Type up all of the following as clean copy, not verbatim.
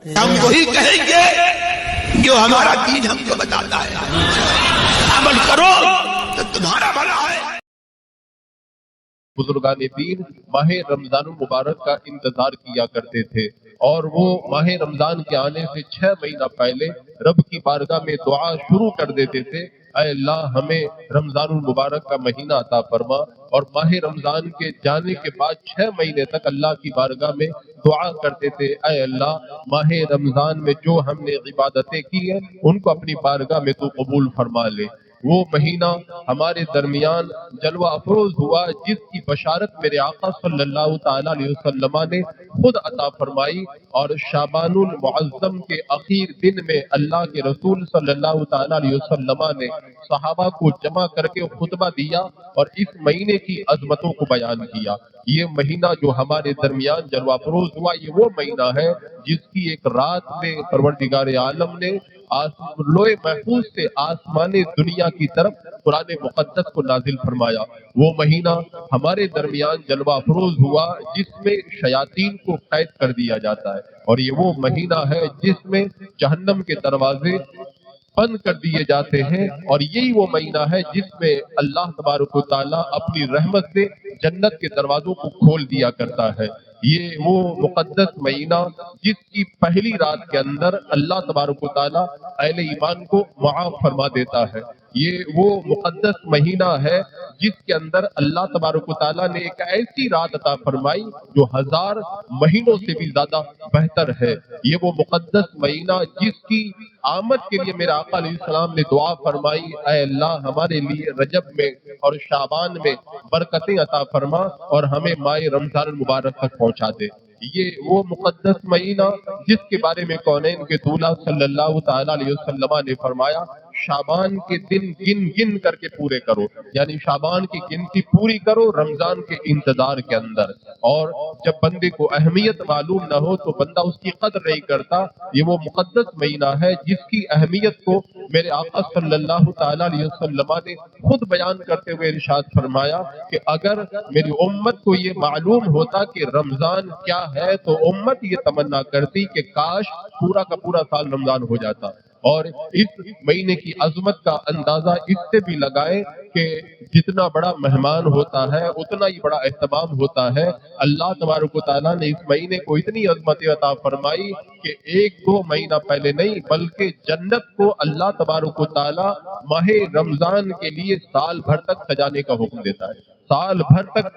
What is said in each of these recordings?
ہم وہی کہیں گے جو ہمارا دین ہم کو بتاتا ہے، عمل کرو تو تمہارا بھلا ہے۔ بزرگان دین ماہ رمضان المبارک کا انتظار کیا کرتے تھے، اور وہ ماہ رمضان کے آنے سے 6 مہینہ پہلے رب کی بارگاہ میں دعا شروع کر دیتے تھے، اے اللہ ہمیں رمضان المبارک کا مہینہ عطا فرما، اور ماہ رمضان کے جانے کے بعد 6 مہینے تک اللہ کی بارگاہ میں دعا کرتے تھے، اے اللہ ماہ رمضان میں جو ہم نے عبادتیں کی ہیں ان کو اپنی بارگاہ میں تو قبول فرما لے۔ وہ مہینہ ہمارے درمیان جلوہ افروز ہوا جس کی بشارت میرے آقا صلی اللہ تعالی علیہ وسلم نے خود عطا فرمائی، اور شعبان المعظم کے اخیر دن میں اللہ کے رسول صلی اللہ تعالی علیہ وسلم نے صحابہ کو جمع کر کے خطبہ دیا اور اس مہینے کی عظمتوں کو بیان کیا۔ یہ مہینہ جو ہمارے درمیان جلوہ افروز ہوا، یہ وہ مہینہ ہے جس کی ایک رات میں پروردگار عالم نے لوح محفوظ سے آسمان دنیا کی طرف قرآن مقدس کو نازل فرمایا۔ وہ مہینہ ہمارے درمیان جلوہ افروز ہوا جس میں شیاطین کو قید کر دیا جاتا ہے، اور یہ وہ مہینہ ہے جس میں جہنم کے دروازے بند کر دیے جاتے ہیں، اور یہی وہ مہینہ ہے جس میں اللہ تبارک و تعالیٰ اپنی رحمت سے جنت کے دروازوں کو کھول دیا کرتا ہے۔ یہ وہ مقدس مہینہ جس کی پہلی رات کے اندر اللہ تبارک و تعالیٰ اہل ایمان کو معاف فرما دیتا ہے۔ یہ وہ مقدس مہینہ ہے جس کے اندر اللہ تبارک و تعالیٰ نے ایک ایسی رات عطا فرمائی جو 1000 مہینوں سے بھی زیادہ بہتر ہے۔ یہ وہ مقدس مہینہ جس کی آمد کے لیے میرا آقا علیہ السلام نے دعا فرمائی، اے اللہ ہمارے لیے رجب میں اور شعبان میں برکتیں عطا فرما اور ہمیں ماہ رمضان المبارک تک پہنچا دے۔ یہ وہ مقدس مہینہ جس کے بارے میں کونین کے دولہ صلی اللہ تعالی علیہ وسلم نے فرمایا، شعبان کے دن گن گن کر کے پورے کرو، یعنی شعبان کی گنتی پوری کرو رمضان کے انتظار کے اندر۔ اور جب بندے کو اہمیت معلوم نہ ہو تو بندہ اس کی قدر نہیں کرتا۔ یہ وہ مقدس مہینہ ہے جس کی اہمیت کو میرے آقا صلی اللہ تعالی علیہ وسلم نے خود بیان کرتے ہوئے ارشاد فرمایا کہ اگر میری امت کو یہ معلوم ہوتا کہ رمضان کیا ہے تو امت یہ تمنا کرتی کہ کاش پورا کا پورا سال رمضان ہو جاتا۔ اور اس مہینے کی عظمت کا اندازہ اس سے بھی لگائیں کہ جتنا بڑا مہمان ہوتا ہے اتنا ہی بڑا اہتمام ہوتا ہے۔ اللہ تبارک و تعالیٰ نے اس مہینے کو اتنی عظمت عطا فرمائی کہ 1-2 مہینہ پہلے نہیں بلکہ جنت کو اللہ تبارک و تعالیٰ ماہ رمضان کے لیے سال بھر تک سجانے کا حکم دیتا ہے۔ سال بھر تک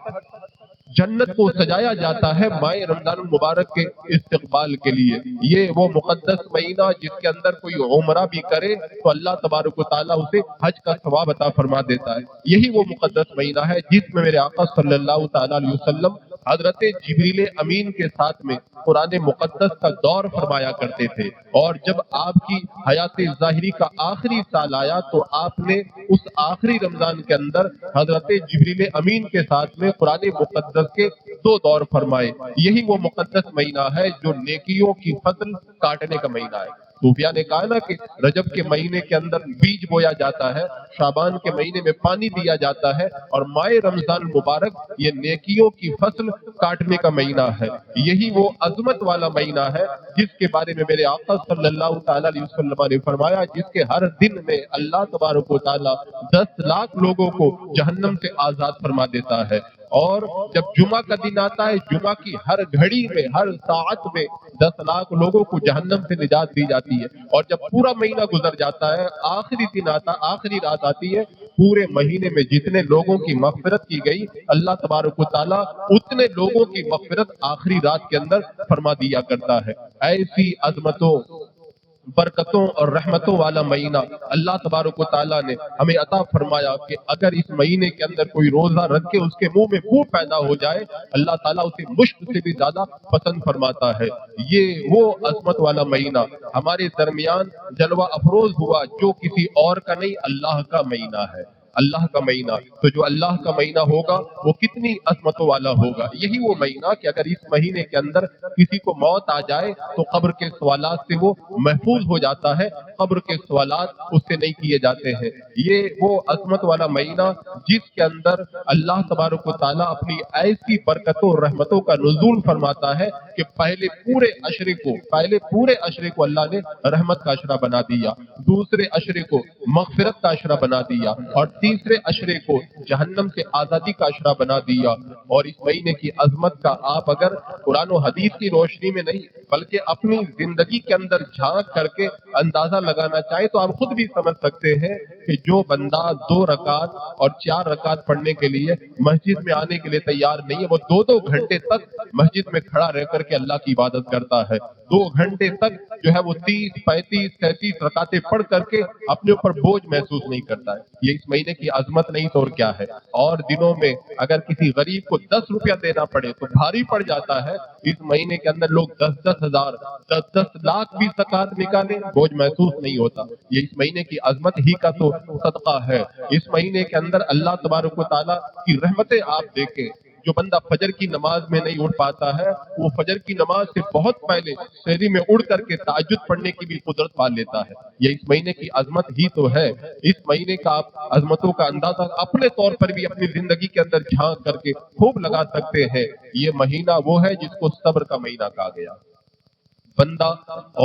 جنت کو سجایا جاتا ہے ماہ رمضان المبارک کے استقبال کے لیے۔ یہ وہ مقدس مہینہ جس کے اندر کوئی عمرہ بھی کرے تو اللہ تبارک و تعالیٰ اسے حج کا ثواب عطا فرما دیتا ہے۔ یہی وہ مقدس مہینہ ہے جس میں میرے آقا صلی اللہ تعالی علیہ وسلم حضرت جبریل امین کے ساتھ میں قرآن مقدس کا دور فرمایا کرتے تھے، اور جب آپ کی حیات ظاہری کا آخری سال آیا تو آپ نے اس آخری رمضان کے اندر حضرت جبریل امین کے ساتھ میں قرآن مقدس کے 2 دور فرمائے۔ یہی وہ مقدس مہینہ ہے جو نیکیوں کی فصل کاٹنے کا مہینہ ہے۔ صوفیاء نے کہا نا کہ رجب کے مہینے کے اندر بیج بویا جاتا ہے، شعبان کے مہینے میں پانی دیا جاتا ہے، اور ماہ رمضان المبارک یہ نیکیوں کی فصل کاٹنے کا مہینہ ہے۔ یہی وہ عظمت والا مہینہ ہے جس کے بارے میں میرے آقا صلی اللہ تعالی علیہ وسلم نے فرمایا جس کے ہر دن میں اللہ تبارک و تعالی 10 لاکھ لوگوں کو جہنم سے آزاد فرما دیتا ہے۔ اور جب جمعہ کا دن آتا ہے، جمعہ کی ہر گھڑی میں ہر ساعت میں 10 لاکھ لوگوں کو جہنم سے نجات دی جاتی ہے۔ اور جب پورا مہینہ گزر جاتا ہے، آخری دن آتا، آخری رات آتی ہے، پورے مہینے میں جتنے لوگوں کی مغفرت کی گئی اللہ تبارک و تعالیٰ اتنے لوگوں کی مغفرت آخری رات کے اندر فرما دیا کرتا ہے۔ ایسی عظمتوں برکتوں اور رحمتوں والا مہینہ اللہ تبارک و تعالیٰ نے ہمیں عطا فرمایا کہ اگر اس مہینے کے اندر کوئی روزہ رکھ کے اس کے منہ میں بو پیدا ہو جائے اللہ تعالیٰ اسے مشک سے بھی زیادہ پسند فرماتا ہے۔ یہ وہ عظمت والا مہینہ ہمارے درمیان جلوہ افروز ہوا جو کسی اور کا نہیں، اللہ کا مہینہ ہے۔ اللہ کا مہینہ تو جو اللہ کا مہینہ ہوگا وہ کتنی عظمتوں والا ہوگا۔ یہی وہ مہینہ کہ اگر اس مہینے کے اندر کسی کو موت آ جائے تو قبر کے سوالات سے وہ محفوظ ہو جاتا ہے، قبر کے سوالات اس سے نہیں کیے جاتے ہیں۔ یہ وہ عظمت والا مہینہ جس کے اندر اللہ تبارک و تعالیٰ اپنی ایسی برکتوں اور رحمتوں کا نزول فرماتا ہے کہ پہلے پورے عشرے کو اللہ نے رحمت کا عشرہ بنا دیا، دوسرے عشرے کو مغفرت کا عشرہ بنا دیا، اور تیسرے عشرے کو جہنم سے آزادی کا عشرہ بنا دیا۔ اور اس مہینے کی عظمت کا آپ اگر قرآن و حدیث کی روشنی میں نہیں بلکہ اپنی زندگی کے اندر جھانک کر کے اندازہ لگانا چاہے تو آپ خود بھی سمجھ سکتے ہیں کہ جو بندہ 2 رکعت اور 4 رکعت پڑھنے کے لیے مسجد میں آنے کے لیے تیار نہیں ہے، وہ 2 گھنٹے تک مسجد میں کھڑا رہ کر کے اللہ کی عبادت کرتا ہے، 2 گھنٹے تک جو ہے وہ 30 35 37 رکعتیں پڑھ کر کے اپنے اوپر بوجھ محسوس نہیں کرتا ہے۔ یہ اس مہینے کی عظمت نہیں تو اور کیا ہے۔ اور دنوں میں اگر کسی غریب کو 10 روپیہ دینا پڑے تو بھاری پڑ جاتا ہے، اس مہینے کے اندر لوگ 10 ہزار 10 لاکھ بھی زکوٰۃ نکالیں بوجھ محسوس نہیں ہوتا۔ یہ اس مہینے کی عظمت ہی کا تو صدقہ ہے۔ اس مہینے کے اندر اللہ تبارک و تعالیٰ کی رحمتیں آپ دیکھیں، جو بندہ فجر کی نماز میں نہیں اٹھ پاتا ہے وہ فجر کی نماز سے بہت پہلے سحری میں اڑ کر کے تہجد پڑھنے کی بھی قدرت پا لیتا ہے۔ یہ اس مہینے کی عظمت ہی تو ہے۔ اس مہینے کا آپ عظمتوں کا اندازہ اپنے طور پر بھی اپنی زندگی کے اندر جھانک کر کے خوب لگا سکتے ہیں۔ یہ مہینہ وہ ہے جس کو صبر کا مہینہ کہا گیا۔ بندہ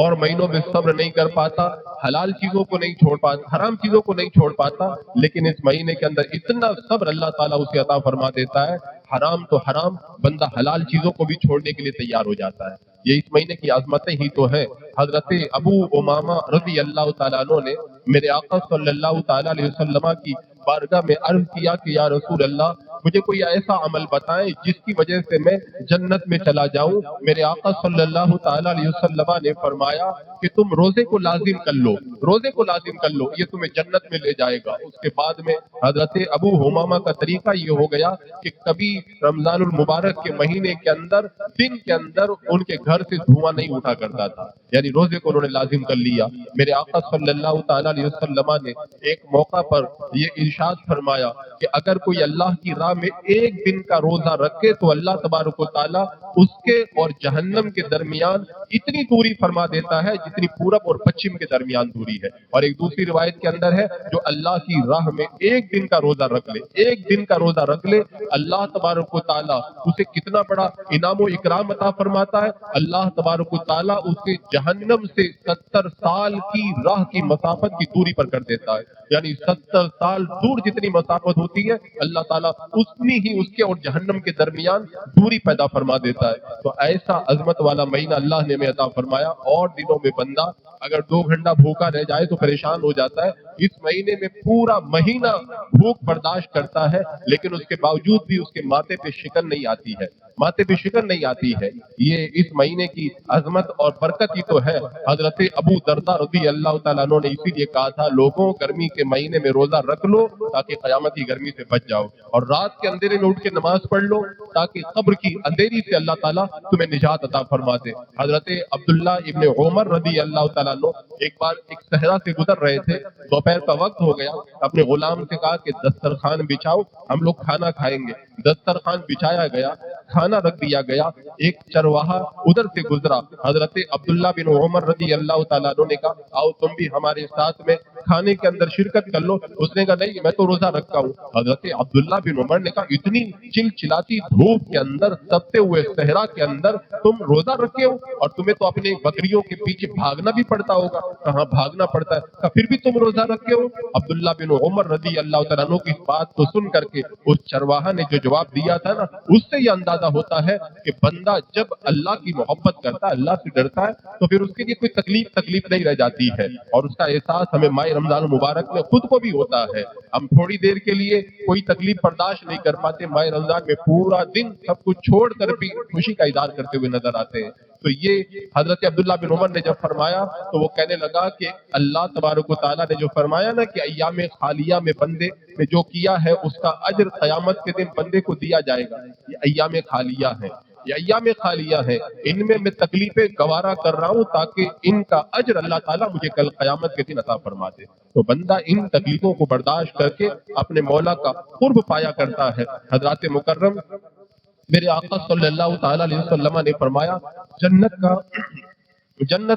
اور مہینوں میں صبر نہیں کر پاتا، حلال چیزوں کو نہیں چھوڑ پاتا، حرام چیزوں کو نہیں چھوڑ پاتا، لیکن اس مہینے کے اندر اتنا صبر اللہ تعالیٰ اسے عطا فرما دیتا ہے، حرام تو حرام، بندہ حلال چیزوں کو بھی چھوڑنے کے لیے تیار ہو جاتا ہے۔ یہ اس مہینے کی عظمتیں ہی تو ہے۔ حضرت ابو امامہ رضی اللہ تعالیٰ عنہ نے میرے آقا صلی اللہ تعالیٰ علیہ وسلم کی بارگاہ میں عرض کیا کہ یا رسول اللہ، مجھے کوئی ایسا عمل بتائیں جس کی وجہ سے میں جنت میں چلا جاؤں۔ میرے آقا صلی اللہ تعالیٰ علیہ وسلم نے فرمایا کہ تم روزے کو لازم کر لو، روزے کو لازم کر لو، یہ تمہیں جنت میں لے جائے گا۔ اس کے بعد میں حضرت ابو حمامہ کا طریقہ یہ ہو گیا کہ کبھی رمضان المبارک کے مہینے کے اندر دن کے اندر ان کے گھر سے دھواں نہیں اٹھا کرتا تھا، یعنی روزے کو انہوں نے لازم کر لیا۔ میرے آقا صلی اللہ تعالیٰ علیہ وسلم نے ایک موقع پر یہ ارشاد فرمایا کہ اگر کوئی اللہ کی راہ میں ایک دن کا روزہ رکھے تو اللہ تبارک و تعالیٰ اس کے اور جہنم کے درمیان اتنی دوری فرما دیتا ہے جتنی پورب اور پچھم کے درمیان دوری ہے۔ اور ایک دوسری روایت کے اندر ہے جو اللہ کی راہ میں ایک دن کا روزہ رکھ لے، ایک دن کا روزہ رکھ لے، اللہ تبارک و تعالیٰ اسے کتنا بڑا انعام و اکرام عطا فرماتا ہے۔ اللہ تبارک و تعالیٰ اسے جہنم سے 70 سال کی راہ کی مسافت کی دوری پر کر دیتا ہے، یعنی 70 سال دور جتنی مسافت ہوتی ہے اللہ تعالیٰ اتنی ہی اس کے اور جہنم کے درمیان دوری پیدا فرما دیتا ہے۔ تو ایسا عظمت والا مہینہ اللہ نے ہمیں عطا فرمایا۔ اور دنوں میں بندہ اگر 2 گھنٹہ بھوکا رہ جائے تو پریشان ہو جاتا ہے، اس مہینے میں پورا مہینہ بھوک برداشت کرتا ہے، لیکن اس کے باوجود بھی اس کے ماتھے پہ شکن نہیں آتی ہے، ماتھے پہ شکن نہیں آتی ہے۔ یہ اس مہینے کی عظمت اور برکت ہی تو ہے۔ حضرت ابو درداء رضی اللہ تعالیٰ عنہ نے اسی لیے کہا تھا لوگوں گرمی کے مہینے میں روزہ رکھ لو تاکہ قیامت کی گرمی سے بچ جاؤ، اور رات کے اندھیرے میں اٹھ کے نماز پڑھ لو تاکہ قبر کی اندھیری سے اللہ تعالیٰ تمہیں نجات عطا فرما دے۔ حضرت عبداللہ ابن عمر رضی اللہ تعالیٰ عنہ ایک بار ایک صحرا سے گزر رہے تھے، دوپہر کا وقت ہو گیا، اپنے غلام سے کہا کہ دسترخوان بچھاؤ، ہم لوگ کھانا کھائیں گے۔ دسترخوان بچھایا گیا، کھانا رکھ دیا گیا، ایک چرواہا ادھر سے گزرا، حضرت عبداللہ بن عمر رضی اللہ تعالیٰ عنہ نے کہا آؤ تم بھی ہمارے ساتھ میں کھانے کے اندر شرکت کر لو۔ اس نے کہا نہیں میں تو روزہ رکھتا ہوں۔ حضرت عبداللہ بن عمر نے کہا اتنی چلچلاتی دھوپ کے اندر، تپتے ہوئے صحرا کے اندر تم روزہ رکھے ہو اور تمہیں تو اپنے بکریوں کے پیچھے بھاگنا بھی پڑتا ہوگا۔ کہاں بھاگنا پڑتا ہے، کہا پھر بھی تم روزہ رکھے ہو۔ عبداللہ بن عمر رضی اللہ تعالیٰ عنہ کی بات کو سن کر کے اس چرواہا نے جو جواب دیا تھا نا، اس سے یہ اندازہ ہوتا ہے کہ بندہ جب اللہ کی محبت کرتا ہے، اللہ سے ڈرتا ہے، تو پھر اس کے لیے کوئی تکلیف نہیں رہ جاتی ہے، اور اس کا احساس ہمیں ماہ رمضان المبارک میں خود کو بھی ہوتا ہے۔ ہم تھوڑی دیر کے لیے کوئی تکلیف برداشت نہیں کر پاتے، ماہ رمضان میں پورا دن سب کچھ چھوڑ کر بھی خوشی کا اظہار کرتے ہوئے نظر آتے ہیں۔ تو یہ حضرت عبداللہ بن عمر نے جب فرمایا تو وہ کہنے لگا کہ اللہ تبارک و تعالیٰ نے جو فرمایا نا کہ ایام خالیہ میں بندے نے جو کیا ہے اس کا اجر قیامت کے دن بندے کو دیا جائے گا، یہ ایام خالیہ ہے، یہ ایام خالیہ ہے، ان میں میں تکلیفیں گوارا کر رہا ہوں تاکہ ان کا اجر اللہ تعالیٰ مجھے کل قیامت کے دن عطا فرما دے۔ تو بندہ ان تکلیفوں کو برداشت کر کے اپنے مولا کا قرب پایا کرتا ہے۔ حضرات مکرم میرے آقا صلی اللہ تعالیٰ علیہ وسلم نے فرمایا جنت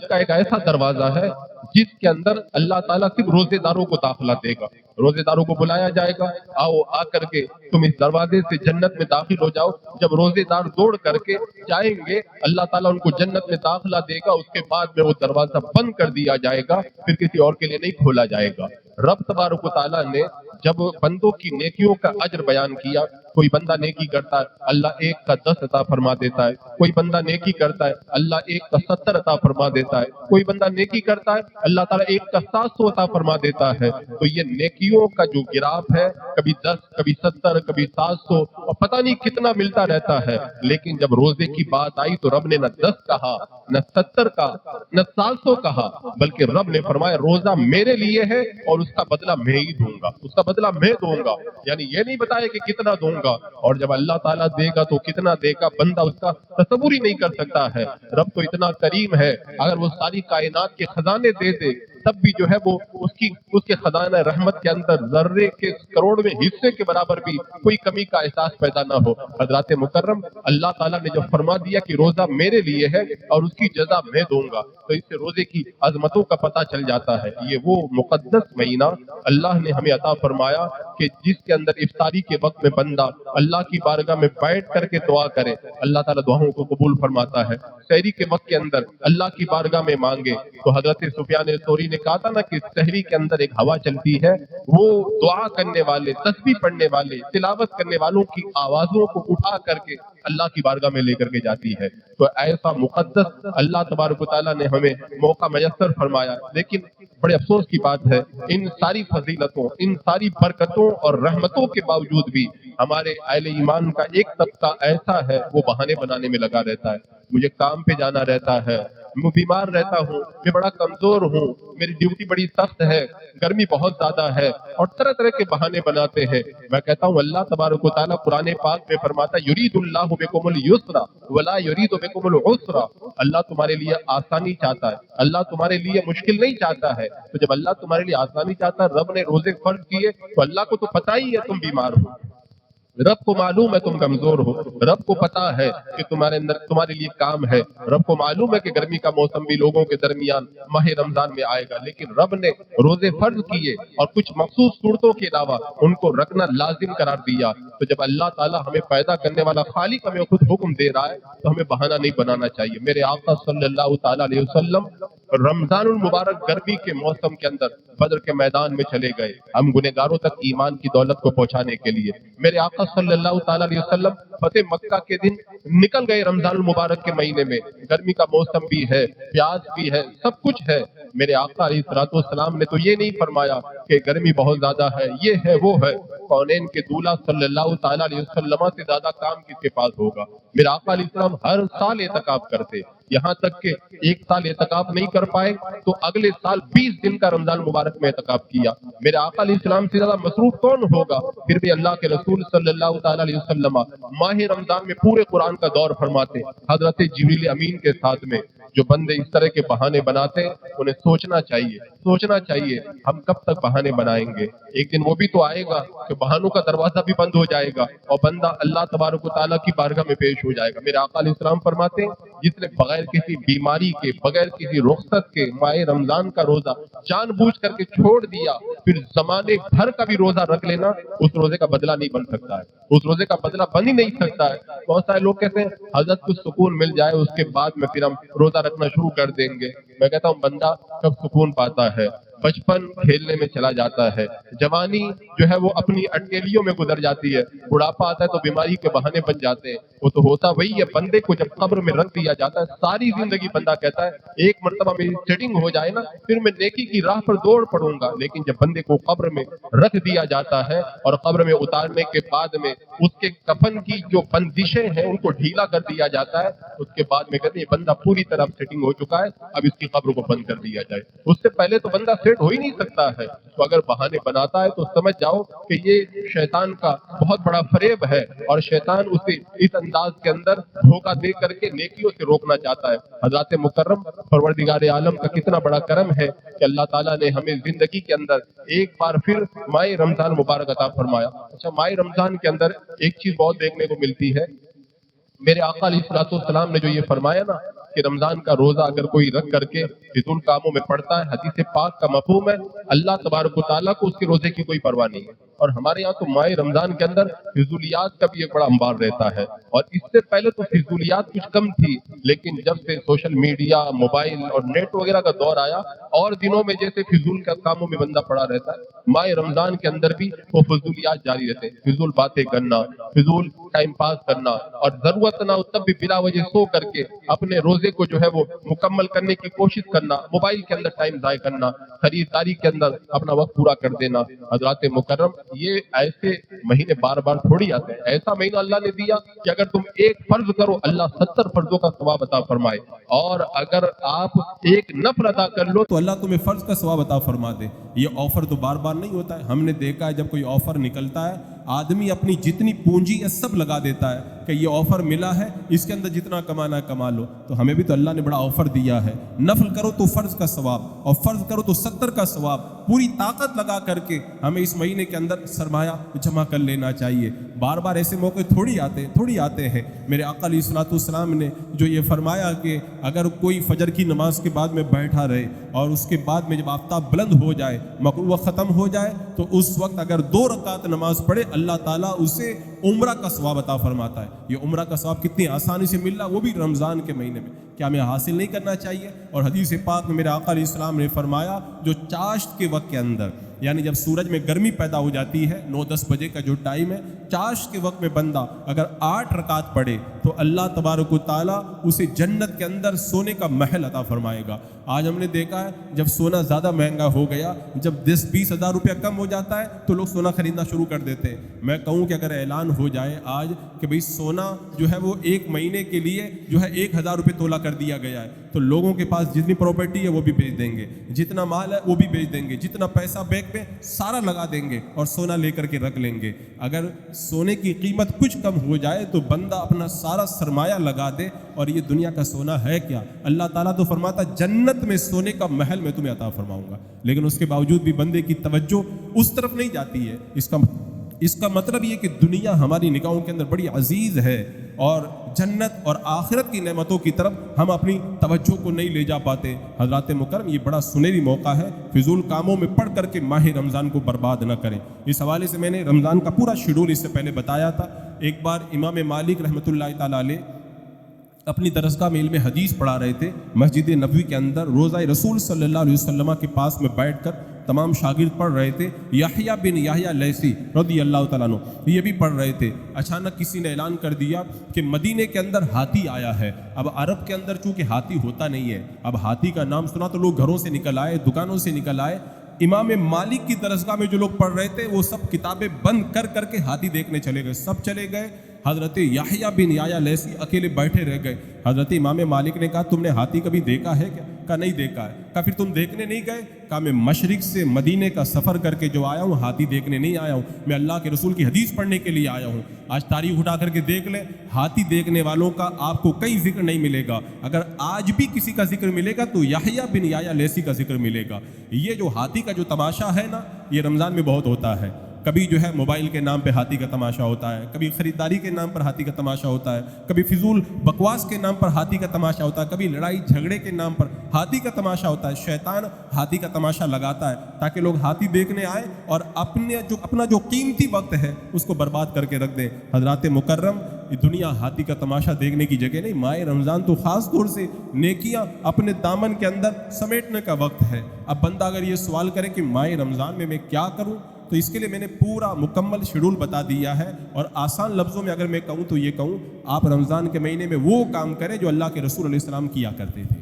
کا ایک ایسا دروازہ ہے جس کے اندر اللہ تعالیٰ صرف روزے داروں کو داخلہ دے گا. روزے داروں کو بلایا جائے گا, آؤ آ کر کے تم اس دروازے سے جنت میں داخل ہو جاؤ. جب روزے دار دوڑ کر کے جائیں گے, اللہ تعالیٰ ان کو جنت میں داخلہ دے گا. اس کے بعد میں وہ دروازہ بند کر دیا جائے گا, پھر کسی اور کے لیے نہیں کھولا جائے گا. رب تبارک و تعالیٰ نے جب بندوں کی نیکیوں کا اجر بیان کیا, کوئی بندہ نیکی کرتا ہے اللہ 1 کا 10 عطا فرما دیتا ہے, کوئی بندہ نیکی کرتا ہے اللہ 1 کا 70 عطا فرما دیتا ہے, کوئی بندہ نیکی کرتا ہے اللہ تعالیٰ 1 کا 700 عطا فرما دیتا ہے. تو یہ نیکیوں کا جو گراف ہے, کبھی 10, کبھی 70, کبھی 700, اور پتہ نہیں کتنا ملتا رہتا ہے. لیکن جب روزے کی بات آئی تو رب نے نہ 10 کہا, نہ 70 کہا, نہ 700 کہا, بلکہ رب نے فرمایا روزہ میرے لیے ہے اور اس کا بدلہ میں ہی دوں گا, اس کا بدلہ میں دوں گا. یعنی یہ نہیں بتایا کہ کتنا دوں گا, اور جب اللہ تعالیٰ دے گا تو کتنا دے گا بندہ اس کا تصور ہی نہیں کر سکتا ہے. رب تو اتنا کریم ہے, اگر وہ ساری کائنات کے خزانے دے دے تب بھی جو ہے وہ اس کے خزانہ رحمت کے اندر ذرے کے کروڑ میں حصے کے برابر بھی کوئی کمی کا احساس پیدا نہ ہو. حضرات مکرم, اللہ تعالیٰ نے جب فرما دیا کہ روزہ میرے لیے ہے اور اس کی جزا میں دوں گا, تو اس سے روزے کی عظمتوں کا پتہ چل جاتا ہے. یہ وہ مقدس مہینہ اللہ نے ہمیں عطا فرمایا کہ جس کے اندر افطاری کے وقت میں بندہ اللہ کی بارگاہ میں بیٹھ کر کے دعا کرے, اللہ تعالیٰ دعاؤں کو قبول فرماتا ہے. سحری کے وقت کے اندر اللہ کی بارگاہ میں مانگے, تو حضرت سفیان ثوری نے کہا تھا نا کہ سحری کے اندر ایک ہوا چلتی ہے, وہ دعا کرنے والے, تسبیح پڑھنے والے, تلاوت کرنے والوں کی آوازوں کو اٹھا کر کے اللہ کی بارگاہ میں لے کر کے جاتی ہے. تو ایسا مقدس اللہ تبارک و تعالیٰ نے ہمیں موقع میسر فرمایا. لیکن بڑے افسوس کی بات ہے, ان ساری فضیلتوں, ان ساری برکتوں اور رحمتوں کے باوجود بھی ہمارے اہل ایمان کا ایک طبقہ ایسا ہے وہ بہانے بنانے میں لگا رہتا ہے. مجھے کام پہ جانا رہتا ہے, میں بیمار رہتا ہوں, میں بڑا کمزور ہوں, میری ڈیوٹی بڑی سخت ہے, گرمی بہت زیادہ ہے, اور طرح طرح کے بہانے بناتے ہیں. میں کہتا ہوں اللہ تبارک و تعالیٰ قرآن پاک میں فرماتا یرید اللہ بکم اليسر ولا یرید بکم العسر. اللہ تمہارے لیے آسانی چاہتا ہے, اللہ تمہارے لیے مشکل نہیں چاہتا ہے. تو جب اللہ تمہارے لیے آسانی چاہتا ہے, رب نے روزے فرض کیے, تو اللہ کو تو پتہ ہی ہے تم بیمار ہو, رب کو معلوم ہے تم کمزور ہو, رب کو پتا ہے کہ تمہارے اندر تمہارے لیے کام ہے, رب کو معلوم ہے کہ گرمی کا موسم بھی لوگوں کے درمیان ماہ رمضان میں آئے گا, لیکن رب نے روزے فرض کیے اور کچھ مخصوص صورتوں کے علاوہ ان کو رکھنا لازم قرار دیا. تو جب اللہ تعالیٰ ہمیں پیدا کرنے والا خالق ہمیں خود حکم دے رہا ہے تو ہمیں بہانہ نہیں بنانا چاہیے. میرے آقا صلی اللہ تعالیٰ علیہ وسلم رمضان المبارک گرمی کے موسم کے اندر بدر کے میدان میں چلے گئے, ہم گنہگاروں تک ایمان کی دولت کو پہنچانے کے لیے. میرے آقا صلی اللہ تعالیٰ علیہ وسلم فتح مکہ کے دن نکل گئے رمضان المبارک کے مہینے میں, گرمی کا موسم بھی ہے, پیاس بھی ہے, سب کچھ ہے. میرے آقا علیہ الصلوۃ والسلام نے تو یہ نہیں فرمایا کہ گرمی بہت زیادہ ہے, یہ ہے, وہ ہے. کونین کے دولہ صلی اللہ تعالیٰ علیہ وسلم سے زیادہ کام کس کے پاس ہوگا. میرے آقا علیہ السلام ہر سال اعتکاف کرتے, یہاں تک کہ ایک سال اعتکاف نہیں کر پائے تو اگلے سال 20 دن کا رمضان مبارک میں اعتکاف کیا. میرے آقا علیہ السلام سے زیادہ مصروف کون ہوگا؟ پھر بھی اللہ کے رسول صلی اللہ تعالیٰ علیہ وسلم ماہ رمضان میں پورے قرآن کا دور فرماتے حضرت جبریل امین کے ساتھ میں. جو بندے اس طرح کے بہانے بناتے ہیں انہیں سوچنا چاہیے ہم کب تک بہانے بنائیں گے. ایک دن وہ بھی تو آئے گا کہ بہانوں کا دروازہ بھی بند ہو جائے گا اور بندہ اللہ تبارک و تعالیٰ کی بارگاہ میں پیش ہو جائے گا. میرے آقا علیہ السلام فرماتے ہیں جس نے بغیر کسی بیماری کے, بغیر کسی رخصت کے ماہ رمضان کا روزہ جان بوجھ کر کے چھوڑ دیا, پھر زمانے بھر کا بھی روزہ رکھ لینا, اس روزے کا بدلہ نہیں بن سکتا ہے, اس روزے کا بدلہ بن ہی نہیں سکتا ہے. بہت سارے لوگ کہتے ہیں حضرت کچھ سکون مل جائے اس کے بعد میں پھر ہم روزہ رکھنا شروع کر دیں گے. میں کہتا ہوں بندہ کب سکون پاتا ہے؟ بچپن کھیلنے میں چلا جاتا ہے, جوانی جو ہے وہ اپنی اٹکیلیوں میں گزر جاتی ہے, بڑھاپا آتا ہے تو بیماری کے بہانے بن جاتے ہیں. وہ تو ہوتا وہی ہے, بندے کو جب قبر میں رکھ دیا جاتا ہے ساری زندگی بندہ کہتا ہے ایک مرتبہ میری سیٹنگ ہو جائے نا پھر میں نیکی کی راہ پر دوڑ پڑوں گا. لیکن جب بندے کو قبر میں رکھ دیا جاتا ہے اور قبر میں اتارنے کے بعد میں اس کے کفن کی جو بندشیں ہیں ان کو ڈھیلا کر دیا جاتا ہے, اس کے بعد میں کہتے ہیں بندہ پوری طرح سیٹنگ ہو چکا ہے, اب اس کی قبر کو بند کر دیا جائے. اس سے پہلے تو بندہ سیٹ ہو ہی نہیں سکتا ہے. تو اگر بہانے بناتا ہے تو سمجھ جاؤ کہ یہ شیطان کا بہت بڑا فریب ہے اور شیطان اسے اس انداز کے اندر دھوکہ دے کر کے نیکیوں سے روکنا چاہتا ہے. حضرات مکرم پروردگار عالم کا کتنا بڑا کرم ہے کہ اللہ تعالیٰ نے ہمیں زندگی کے اندر ایک بار پھر ماہ رمضان مبارک عطا فرمایا. اچھا, ماہ رمضان کے اندر ایک چیز بہت دیکھنے کو ملتی ہے. میرے آقا علیہ الصلوۃ والسلام نے جو یہ فرمایا نا کہ رمضان کا روزہ اگر کوئی رکھ کر کے فضول کاموں میں پڑتا ہے، حدیث پاک کا مفہوم ہے اللہ تبارک و تعالیٰ کو اس کے روزے کی کوئی پرواہ نہیں ہے. اور ہمارے یہاں تو ماہ رمضان کے اندر فضولیات کا بھی ایک بڑا انبار رہتا ہے، اور اس سے پہلے تو فضولیات کچھ کم تھی، لیکن جب سے سوشل میڈیا، موبائل اور نیٹ وغیرہ کا دور آیا، اور دنوں میں جیسے فضول کا کاموں میں بندہ پڑا رہتا ہے، ماہ رمضان کے اندر بھی وہ فضولیات جاری رہتے ہیں. فضول باتیں کرنا، فضول ٹائم پاس کرنا، اور ضرورت نہ ہو تب بھی بلا وجہ سو کر کے اپنے روزے کو جو ہے وہ مکمل کرنے کی کوشش کرنا، موبائل کے اندر ٹائم ضائع کرنا، خریداری کے اندر اپنا وقت پورا کر دینا. حضرات مکرم، یہ ایسے مہینے بار بار تھوڑی آتے ہیں. ایسا مہینہ اللہ نے دیا کہ اگر تم ایک فرض کرو اللہ 70 فرضوں کا ثواب عطا فرمائے، اور اگر آپ ایک نفل ادا کر لو تو اللہ تمہیں فرض کا ثواب عطا فرما دے. یہ آفر تو بار بار نہیں ہوتا ہے. ہم نے دیکھا ہے جب کوئی آفر نکلتا ہے آدمی اپنی جتنی پونجی ہے سب لگا دیتا ہے کہ یہ آفر ملا ہے، اس کے اندر جتنا کمانا ہے کما لو. تو ہمیں بھی تو اللہ نے بڑا آفر دیا ہے، نفل کرو تو فرض کا ثواب، اور فرض کرو تو 70 کا ثواب. پوری طاقت لگا کر کے ہمیں اس مہینے کے اندر سرمایہ جمع کر لینا چاہیے. بار بار ایسے موقع تھوڑی آتے ہیں. میرے آقا علیہ الصلوۃ والسلام نے جو یہ فرمایا کہ اگر کوئی فجر کی نماز کے بعد میں بیٹھا رہے اور اس کے بعد میں جب آفتاب بلند ہو جائے، مغرب ختم ہو جائے، تو اس وقت اگر 2 رکعت نماز پڑھے اللہ تعالیٰ اسے عمرہ کا ثواب عطا فرماتا ہے. یہ عمرہ کا ثواب کتنی آسانی سے مل رہا، وہ بھی رمضان کے مہینے میں. کیا ہمیں حاصل نہیں کرنا چاہیے؟ اور حدیث پاک میں میرے آقا علیہ السلام نے فرمایا جو چاشت کے وقت کے اندر، یعنی جب سورج میں گرمی پیدا ہو جاتی ہے، 9-10 بجے کا جو ٹائم ہے، چاشت کے وقت میں بندہ اگر 8 رکعت پڑھے تو اللہ تبارک و تعالیٰ اسے جنت کے اندر سونے کا محل عطا فرمائے گا. آج ہم نے دیکھا ہے جب سونا زیادہ مہنگا ہو گیا، جب 10-20 ہزار روپیہ کم ہو جاتا ہے تو لوگ سونا خریدنا شروع کر دیتے ہیں. میں کہوں کہ اگر اعلان ہو جائے آج کہ بھئی سونا جو ہے وہ 1 مہینے کے لیے جو ہے 1000 روپے تولہ کر دیا گیا ہے، تو لوگوں کے پاس جتنی پراپرٹی ہے وہ بھی بیچ دیں گے، جتنا مال ہے وہ بھی بیچ دیں گے، جتنا پیسہ بینک میں سارا لگا دیں گے اور سونا لے کر کے رکھ لیں گے. اگر سونے کی قیمت کچھ کم ہو جائے تو بندہ اپنا سارا سرمایہ لگا دے. اور یہ دنیا کا سونا ہے کیا؟ اللہ تعالیٰ تو فرماتا جنت میں سونے کا محل میں تمہیں عطا فرماؤں گا، لیکن اس کے باوجود بھی بندے کی توجہ اس طرف نہیں جاتی ہے. اس کا مطلب یہ کہ دنیا ہماری نگاہوں کے اندر بڑی عزیز ہے، اور جنت اور آخرت کی نعمتوں کی طرف ہم اپنی توجہ کو نہیں لے جا پاتے. حضرات مکرم، یہ بڑا سنہری موقع ہے، فضول کاموں میں پڑھ کر کے ماہ رمضان کو برباد نہ کریں. اس حوالے سے میں نے رمضان کا پورا شیڈول اس سے پہلے بتایا تھا. ایک بار امام مالک رحمۃ اللہ تعالیٰ علیہ اپنی درسگاہ میں علم حدیث پڑھا رہے تھے. مسجد نبوی کے اندر روضہ رسول صلی اللہ علیہ وسلم کے پاس میں بیٹھ کر تمام شاگرد پڑھ رہے تھے. یحییٰ بن یحییٰ لیثی رضی اللہ تعالیٰ عنہ یہ بھی پڑھ رہے تھے. اچانک کسی نے اعلان کر دیا کہ مدینے کے اندر ہاتھی آیا ہے. اب عرب کے اندر چونکہ ہاتھی ہوتا نہیں ہے، اب ہاتھی کا نام سنا تو لوگ گھروں سے نکل آئے، دکانوں سے نکل آئے. امام مالک کی درسگاہ میں جو لوگ پڑھ رہے تھے وہ سب کتابیں بند کر کے ہاتھی دیکھنے چلے گئے. سب چلے گئے، حضرت یحییٰ بن یحییٰ لیثی اکیلے بیٹھے رہ گئے. حضرت امام مالک نے کہا تم نے ہاتھی کبھی دیکھا ہے کیا؟ کہا نہیں دیکھا ہے. کہا پھر تم دیکھنے نہیں گئے؟ کہا میں مشرق سے مدینے کا سفر کر کے جو آیا ہوں ہاتھی دیکھنے نہیں آیا ہوں، میں اللہ کے رسول کی حدیث پڑھنے کے لیے آیا ہوں. آج تاریخ اٹھا کر کے دیکھ لیں، ہاتھی دیکھنے والوں کا آپ کو کہیں ذکر نہیں ملے گا. اگر آج بھی کسی کا ذکر ملے گا تو یحییٰ بن یحییٰ لیثی کا ذکر ملے گا. یہ جو ہاتھی کا جو تماشا ہے نا، یہ رمضان میں بہت ہوتا ہے. کبھی جو ہے موبائل کے نام پہ ہاتھی کا تماشا ہوتا ہے، کبھی خریداری کے نام پر ہاتھی کا تماشا ہوتا ہے، کبھی فضول بکواس کے نام پر ہاتھی کا تماشا ہوتا ہے، کبھی لڑائی جھگڑے کے نام پر ہاتھی کا تماشا ہوتا ہے. شیطان ہاتھی کا تماشا لگاتا ہے تاکہ لوگ ہاتھی دیکھنے آئیں اور اپنا جو قیمتی وقت ہے اس کو برباد کر کے رکھ دیں. حضرات مکرم، یہ دنیا ہاتھی کا تماشا دیکھنے کی جگہ نہیں. ماہ رمضان تو خاص طور سے نیکیاں اپنے دامن کے اندر سمیٹنے کا وقت ہے. اب بندہ اگر یہ سوال کرے کہ ماہ رمضان میں کیا کروں، تو اس کے لیے میں نے پورا مکمل شیڈول بتا دیا ہے. اور آسان لفظوں میں اگر میں کہوں تو یہ کہوں، آپ رمضان کے مہینے میں وہ کام کریں جو اللہ کے رسول علیہ السلام کیا کرتے تھے.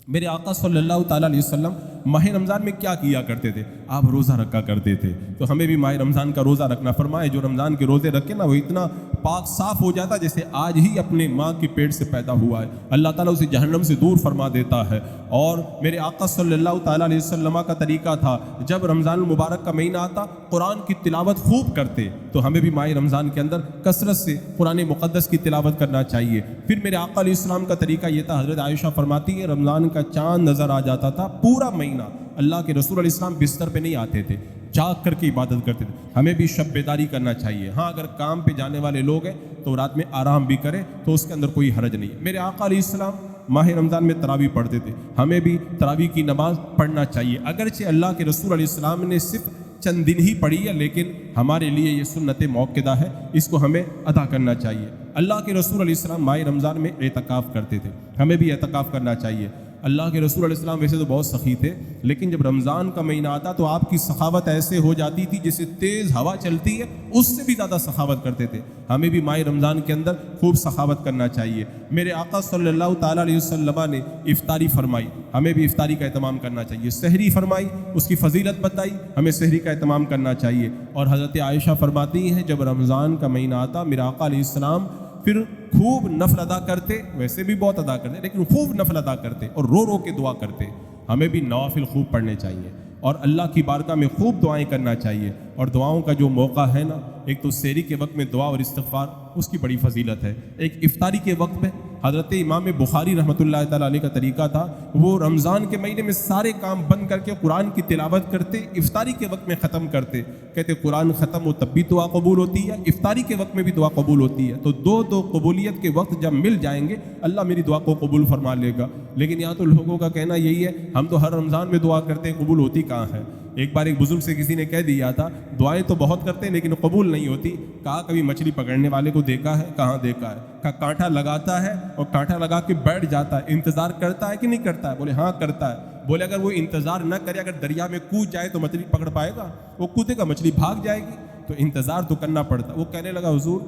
میرے آقا صلی اللہ تعالیٰ علیہ وسلم ماہ رمضان میں کیا کیا کرتے تھے؟ آپ روزہ رکھا کرتے تھے. تو ہمیں بھی ماہ رمضان کا روزہ رکھنا فرمائے. جو رمضان کے روزے رکھے نا وہ اتنا پاک صاف ہو جاتا جیسے آج ہی اپنے ماں کے پیٹ سے پیدا ہوا ہے. اللہ تعالیٰ اسے جہنم سے دور فرما دیتا ہے. اور میرے آقا صلی اللہ تعالیٰ علیہ وسلم کا طریقہ تھا جب رمضان المبارک کا مہینہ آتا قرآن کی تلاوت خوب کرتے. تو ہمیں بھی ماہ رمضان کے اندر کثرت سے قرآن مقدس کی تلاوت کرنا چاہیے. پھر میرے آقا علیہ السلام کا طریقہ یہ تھا، حضرت عائشہ فرماتی ہے رمضان کا چاند نظر آ جاتا تھا پورا مہینہ اللہ کے رسول علیہ السلام بستر پہ نہیں آتے تھے، جاگ کر کے عبادت کرتے تھے. ہمیں بھی شب بیداری کرنا چاہیے. ہاں اگر کام پہ جانے والے لوگ ہیں تو رات میں آرام بھی کریں تو اس کے اندر کوئی حرج نہیں. میرے آقا علیہ السلام ماہ رمضان میں تراویح پڑھتے تھے، ہمیں بھی تراویح کی نماز پڑھنا چاہیے۔ اگرچہ اللہ کے رسول علیہ السلام نے صرف چند دن ہی پڑھی ہے، لیکن ہمارے لیے یہ سنت موقدہ ہے، اس کو ہمیں ادا کرنا چاہیے۔ اللہ کے رسول علیہ السلام ماہ رمضان میں اعتکاف کرتے تھے، ہمیں بھی اعتکاف کرنا چاہیے۔ اللہ کے رسول علیہ السلام ویسے تو بہت سخی تھے، لیکن جب رمضان کا مہینہ آتا تو آپ کی سخاوت ایسے ہو جاتی تھی جیسے تیز ہوا چلتی ہے، اس سے بھی زیادہ سخاوت کرتے تھے۔ ہمیں بھی ماہ رمضان کے اندر خوب سخاوت کرنا چاہیے۔ میرے آقا صلی اللہ تعالیٰ علیہ وسلم نے افطاری فرمائی، ہمیں بھی افطاری کا اہتمام کرنا چاہیے۔ سحری فرمائی، اس کی فضیلت بتائی، ہمیں سحری کا اہتمام کرنا چاہیے۔ اور حضرت عائشہ فرماتی ہیں جب رمضان کا مہینہ آتا میرے آقا علیہ السلام پھر خوب نفل ادا کرتے، ویسے بھی بہت ادا کرتے لیکن خوب نفل ادا کرتے اور رو رو کے دعا کرتے۔ ہمیں بھی نوافل خوب پڑھنے چاہیے اور اللہ کی بارگاہ میں خوب دعائیں کرنا چاہیے۔ اور دعاؤں کا جو موقع ہے نا، ایک تو سحری کے وقت میں دعا اور استغفار، اس کی بڑی فضیلت ہے۔ ایک افطاری کے وقت میں حضرت امام بخاری رحمۃ اللہ تعالیٰ علیہ کا طریقہ تھا، وہ رمضان کے مہینے میں سارے کام بند کر کے قرآن کی تلاوت کرتے، افطاری کے وقت میں ختم کرتے۔ کہتے قرآن ختم ہو تب بھی دعا قبول ہوتی ہے، افطاری کے وقت میں بھی دعا قبول ہوتی ہے۔ تو دو قبولیت کے وقت جب مل جائیں گے اللہ میری دعا کو قبول فرما لے گا۔ لیکن یہاں تو لوگوں کا کہنا یہی ہے ہم تو ہر رمضان میں دعا کرتے ہیں، قبول ہوتی کہاں ہے؟ ایک بار ایک بزرگ سے کسی نے کہہ دیا تھا دعائیں تو بہت کرتے ہیں لیکن قبول نہیں ہوتی۔ کہا کبھی مچھلی پکڑنے والے کو دیکھا ہے؟ کہاں دیکھا ہے؟ کہا کانٹا لگاتا ہے اور کانٹا لگا کے بیٹھ جاتا ہے، انتظار کرتا ہے کہ نہیں کرتا ہے؟ بولے ہاں کرتا ہے۔ بولے اگر وہ انتظار نہ کرے، اگر دریا میں کود جائے تو مچھلی پکڑ پائے گا؟ وہ کودے گا مچھلی بھاگ جائے گی، تو انتظار تو کرنا پڑتا۔ وہ کہنے لگا حضور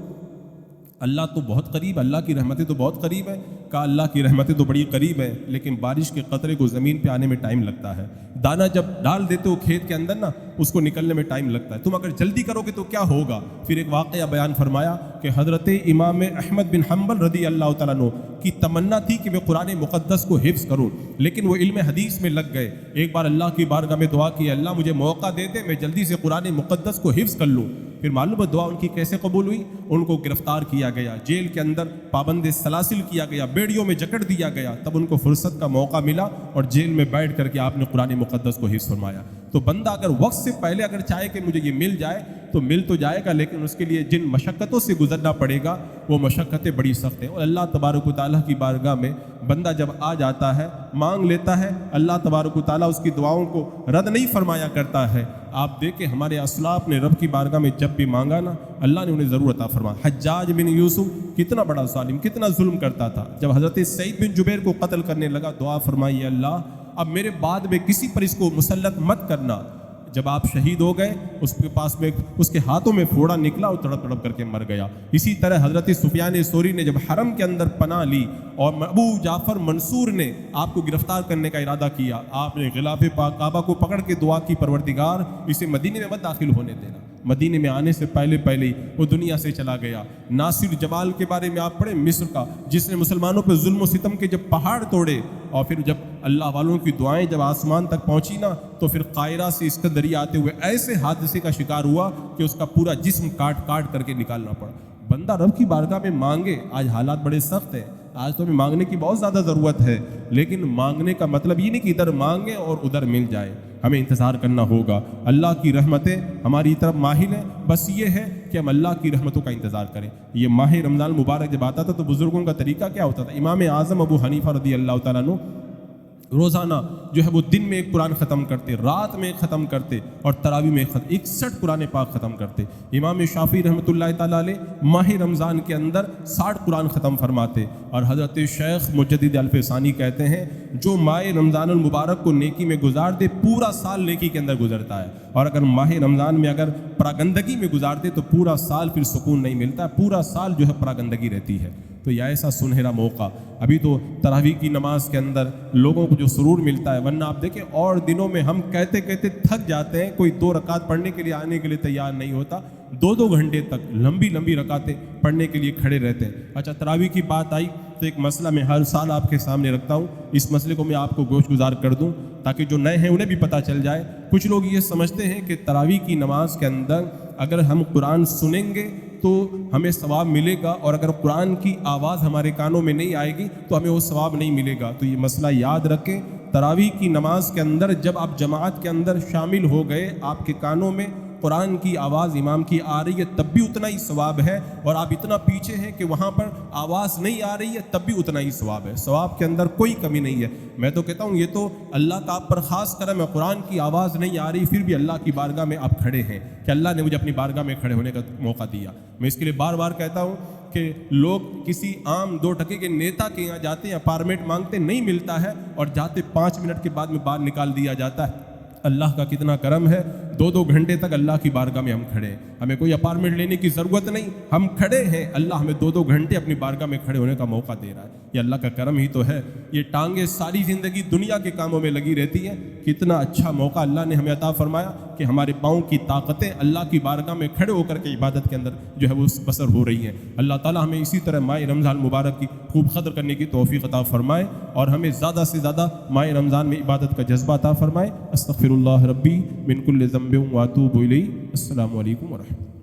اللہ تو بہت قریب، اللہ کی رحمتیں تو بہت قریب ہیں۔ کہا اللہ کی رحمتیں تو بڑی قریب ہیں، لیکن بارش کے قطرے کو زمین پہ آنے میں ٹائم لگتا ہے۔ دانہ جب ڈال دیتے ہو کھیت کے اندر نا، اس کو نکلنے میں ٹائم لگتا ہے۔ تم اگر جلدی کرو گے تو کیا ہوگا؟ پھر ایک واقعہ بیان فرمایا کہ حضرت امام احمد بن حنبل رضی اللہ تعالیٰ عنہ کی تمنا تھی کہ میں قرآن مقدس کو حفظ کروں، لیکن وہ علم حدیث میں لگ گئے۔ ایک بار اللہ کی بارگاہ میں دعا کی، اللہ مجھے موقع دے دے میں جلدی سے قرآن مقدس کو حفظ کر لوں۔ پھر معلوم ہے دعا ان کی کیسے قبول ہوئی؟ ان کو گرفتار کیا گیا، جیل کے اندر پابند سلاسل کیا گیا، بیڑیوں میں جکڑ دیا گیا، تب ان کو فرصت کا موقع ملا اور جیل میں بیٹھ کر کے آپ نے قرآن مقدس کو حفظ فرمایا۔ تو بندہ اگر وقت سے پہلے اگر چاہے کہ مجھے یہ مل جائے تو مل تو جائے گا، لیکن اس کے لیے جن مشقتوں سے گزرنا پڑے گا وہ مشقتیں بڑی سخت ہیں۔ اور اللہ تبارک و تعالیٰ کی بارگاہ میں بندہ جب آ جاتا ہے، مانگ لیتا ہے، اللہ تبارک و تعالیٰ اس کی دعاؤں کو رد نہیں فرمایا کرتا ہے۔ آپ دیکھیں ہمارے اسلاف نے رب کی بارگاہ میں جب بھی مانگا نا، اللہ نے انہیں ضرور عطا فرمایا۔ حجاج بن یوسف کتنا بڑا ظالم، کتنا ظلم کرتا تھا، جب حضرت سعید بن جبیر کو قتل کرنے لگا دعا فرمائی اللہ اب میرے بعد میں کسی پر اس کو مسلط مت کرنا۔ جب آپ شہید ہو گئے، اس کے پاس میں اس کے ہاتھوں میں پھوڑا نکلا اور تڑپ تڑپ کر کے مر گیا۔ اسی طرح حضرت سفیان ثوری نے جب حرم کے اندر پناہ لی اور ابو جعفر منصور نے آپ کو گرفتار کرنے کا ارادہ کیا، آپ نے غلاف پاک کعبہ کو پکڑ کے دعا کی پروردگار اسے مدینے میں مت داخل ہونے دینا۔ مدینے میں آنے سے پہلے ہی وہ دنیا سے چلا گیا۔ ناصر جمال کے بارے میں آپ پڑھیں، مصر کا، جس نے مسلمانوں پہ ظلم و ستم کے جب پہاڑ توڑے اور پھر جب اللہ والوں کی دعائیں جب آسمان تک پہنچی نا تو پھر قاہرہ سے اسکندریہ آتے ہوئے ایسے حادثے کا شکار ہوا کہ اس کا پورا جسم کاٹ کاٹ کر کے نکالنا پڑا۔ بندہ رب کی بارگاہ میں مانگے، آج حالات بڑے سخت ہیں، آج تو ہمیں مانگنے کی بہت زیادہ ضرورت ہے، لیکن مانگنے کا مطلب یہ نہیں کہ ادھر مانگیں اور ادھر مل جائے، ہمیں انتظار کرنا ہوگا۔ اللہ کی رحمتیں ہماری طرف ماحل ہیں، بس یہ ہے کہ ہم اللہ کی رحمتوں کا انتظار کریں۔ یہ ماہ رمضان المبارک جب آتا تھا تو بزرگوں کا طریقہ کیا ہوتا تھا؟ امام اعظم ابو حنیفہ رضی اللہ تعالیٰ عنہ روزانہ جو ہے وہ دن میں ایک قرآن ختم کرتے، رات میں ختم کرتے اور تراویح میں 61 قرآن پاک ختم کرتے۔ امام شافعی رحمۃ اللہ تعالیٰ علیہ ماہ رمضان کے اندر 60 قرآن ختم فرماتے۔ اور حضرت شیخ مجدد الفسانی کہتے ہیں جو ماہ رمضان المبارک کو نیکی میں گزار دے پورا سال نیکی کے اندر گزرتا ہے، اور اگر ماہ رمضان میں اگر پراگندگی میں گزار دے تو پورا سال پھر سکون نہیں ملتا، پورا سال جو ہے پراگندگی رہتی ہے۔ تو یہ ایسا سنہرا موقع، ابھی تو تراویح کی نماز کے اندر لوگوں کو جو سرور ملتا ہے، ورنہ آپ دیکھیں اور دنوں میں ہم کہتے کہتے تھک جاتے ہیں، کوئی 2 رکعت پڑھنے کے لیے آنے کے لیے تیار نہیں ہوتا، 2 گھنٹے تک لمبی لمبی رکعتیں پڑھنے کے لیے کھڑے رہتے ہیں۔ اچھا تراویح کی بات آئی تو ایک مسئلہ میں ہر سال آپ کے سامنے رکھتا ہوں، اس مسئلے کو میں آپ کو گوش گزار کر دوں تاکہ جو نئے ہیں انہیں بھی پتہ چل جائے۔ کچھ لوگ یہ سمجھتے ہیں کہ تراویح کی نماز کے اندر اگر ہم قرآن سنیں گے تو ہمیں ثواب ملے گا، اور اگر قرآن کی آواز ہمارے کانوں میں نہیں آئے گی تو ہمیں وہ ثواب نہیں ملے گا۔ تو یہ مسئلہ یاد رکھیں، تراویح کی نماز کے اندر جب آپ جماعت کے اندر شامل ہو گئے، آپ کے کانوں میں قرآن کی آواز امام کی آ رہی ہے تب بھی اتنا ہی ثواب ہے، اور آپ اتنا پیچھے ہیں کہ وہاں پر آواز نہیں آ رہی ہے تب بھی اتنا ہی ثواب ہے، ثواب کے اندر کوئی کمی نہیں ہے۔ میں تو کہتا ہوں یہ تو اللہ کا آپ پر خاص کرم ہے، قرآن کی آواز نہیں آ رہی پھر بھی اللہ کی بارگاہ میں آپ کھڑے ہیں کہ اللہ نے مجھے اپنی بارگاہ میں کھڑے ہونے کا موقع دیا۔ میں اس کے لیے بار بار کہتا ہوں کہ لوگ کسی عام 2 ٹکے کے نیتا کے یہاں جاتے ہیں، اپارٹمنٹ مانگتے نہیں ملتا ہے، اور جاتے 5 منٹ کے بعد میں باہر نکال دیا جاتا ہے۔ اللہ کا کتنا کرم ہے، 2 گھنٹے تک اللہ کی بارگاہ میں ہم کھڑے ہیں، ہمیں کوئی اپارٹمنٹ لینے کی ضرورت نہیں، ہم کھڑے ہیں، اللہ ہمیں 2 گھنٹے اپنی بارگاہ میں کھڑے ہونے کا موقع دے رہا ہے۔ یہ اللہ کا کرم ہی تو ہے۔ یہ ٹانگیں ساری زندگی دنیا کے کاموں میں لگی رہتی ہیں، کتنا اچھا موقع اللہ نے ہمیں عطا فرمایا کہ ہمارے پاؤں کی طاقتیں اللہ کی بارگاہ میں کھڑے ہو کر کے عبادت کے اندر جو ہے وہ بسر ہو رہی ہیں۔ اللہ تعالیٰ ہمیں اسی طرح ماہ رمضان مبارک کی خوب قدر کرنے کی توفیق عطا فرمائے، اور ہمیں زیادہ سے زیادہ ماہ رمضان میں عبادت کا جذبہ عطا فرمائے۔ استغفر اللہ ربی من کل ذنب واتوب الیہ۔ السلام علیکم ورحمۃ اللہ۔